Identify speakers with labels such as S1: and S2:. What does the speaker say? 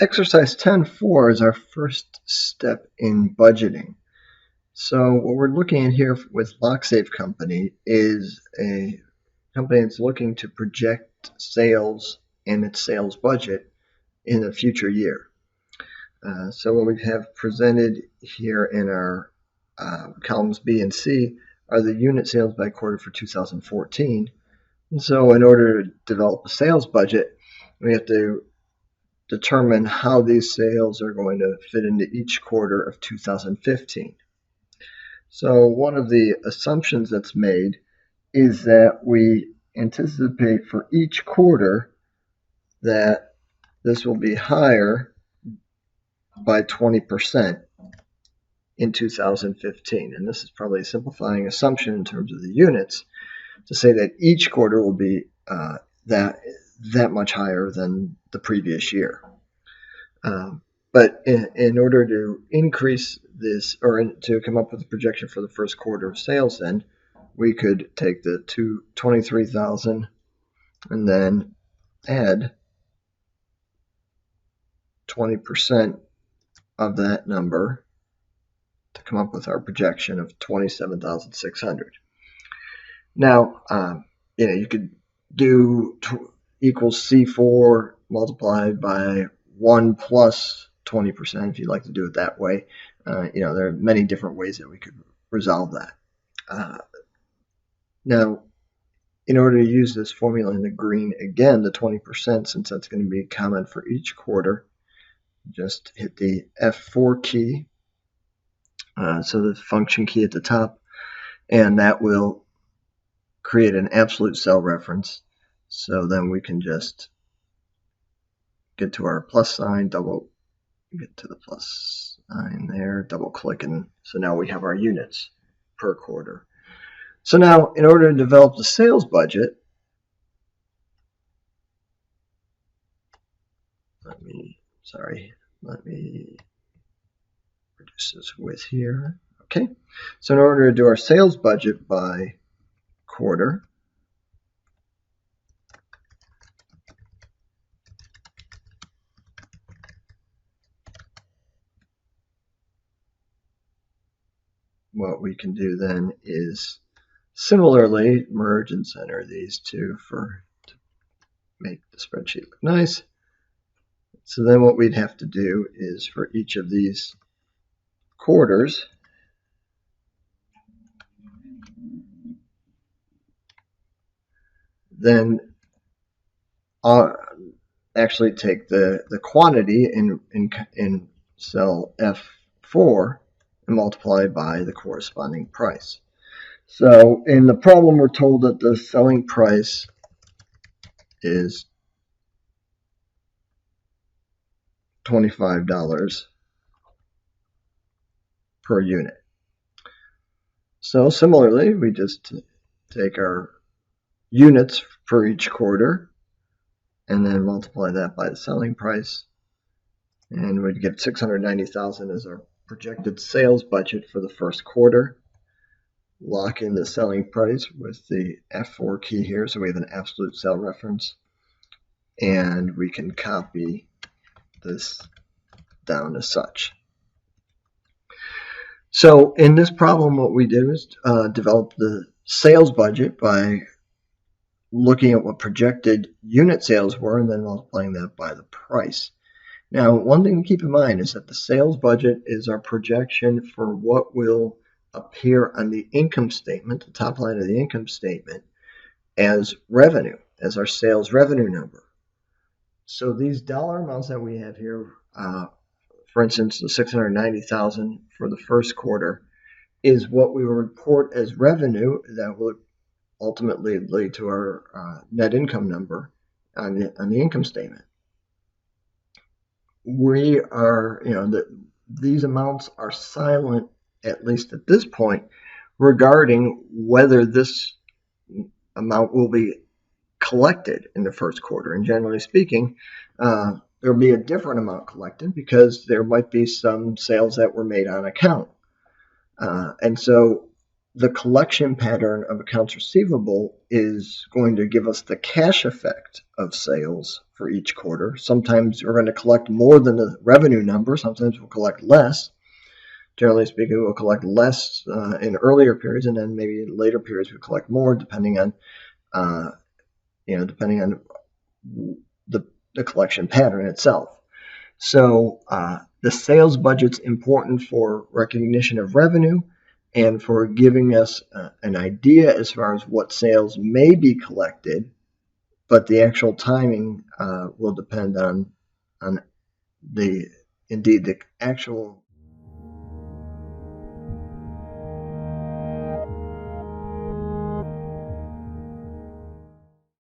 S1: Exercise 10.4 is our first step in budgeting. So what we're looking at here with LockSafe Company is a company that's looking to project sales and its sales budget in a future year. So what we have presented here in our columns B and C are the unit sales by quarter for 2014. And so in order to develop a sales budget, we have to determine how these sales are going to fit into each quarter of 2015. So one of the assumptions that's made is that we anticipate for each quarter that this will be higher by 20% in 2015. And this is probably a simplifying assumption in terms of the units to say that each quarter will be that much higher than the previous year. But in order to increase this, or to come up with a projection for the first quarter of sales, then we could take the 23,000 and then add 20% of that number to come up with our projection of 27,600. Now, you could do equals C4 multiplied by 1 plus 20% if you'd like to do it that way. There are many different ways that we could resolve that. Now, in order to use this formula in the green, again, the 20%, since that's going to be common for each quarter, just hit the F4 key, so the function key at the top, and that will create an absolute cell reference. So then we can just get to our plus sign, get to the plus sign there, double click, and so now we have our units per quarter. So now, in order to develop the sales budget, let me reduce this width here. Okay, so in order to do our sales budget by quarter, what we can do then is similarly merge and center these two to make the spreadsheet look nice. So then what we'd have to do is for each of these quarters, then actually take the quantity in cell F4 and multiply by the corresponding price. So in the problem, we're told that the selling price is $25 per unit. So similarly, we just take our units for each quarter and then multiply that by the selling price, and we'd get 690,000 as our projected sales budget for the first quarter. Lock in the selling price with the F4 key here, so we have an absolute cell reference, and we can copy this down as such. So in this problem, what we did was develop the sales budget by looking at what projected unit sales were and then multiplying that by the price. Now, one thing to keep in mind is that the sales budget is our projection for what will appear on the income statement, the top line of the income statement, as revenue, as our sales revenue number. So these dollar amounts that we have here, for instance, the 690,000 for the first quarter, is what we will report as revenue that will ultimately lead to our net income number on the income statement. We are, these amounts are silent, at least at this point, regarding whether this amount will be collected in the first quarter. And generally speaking, there will be a different amount collected because there might be some sales that were made on account. And so the collection pattern of accounts receivable is going to give us the cash effect of sales for each quarter. Sometimes we're going to collect more than the revenue number. Sometimes we'll collect less. Generally speaking, we'll collect less in earlier periods, and then maybe in later periods we'll collect more, depending on the collection pattern itself. So the sales budget's important for recognition of revenue and for giving us an idea as far as what sales may be collected, but the actual timing will depend on the actual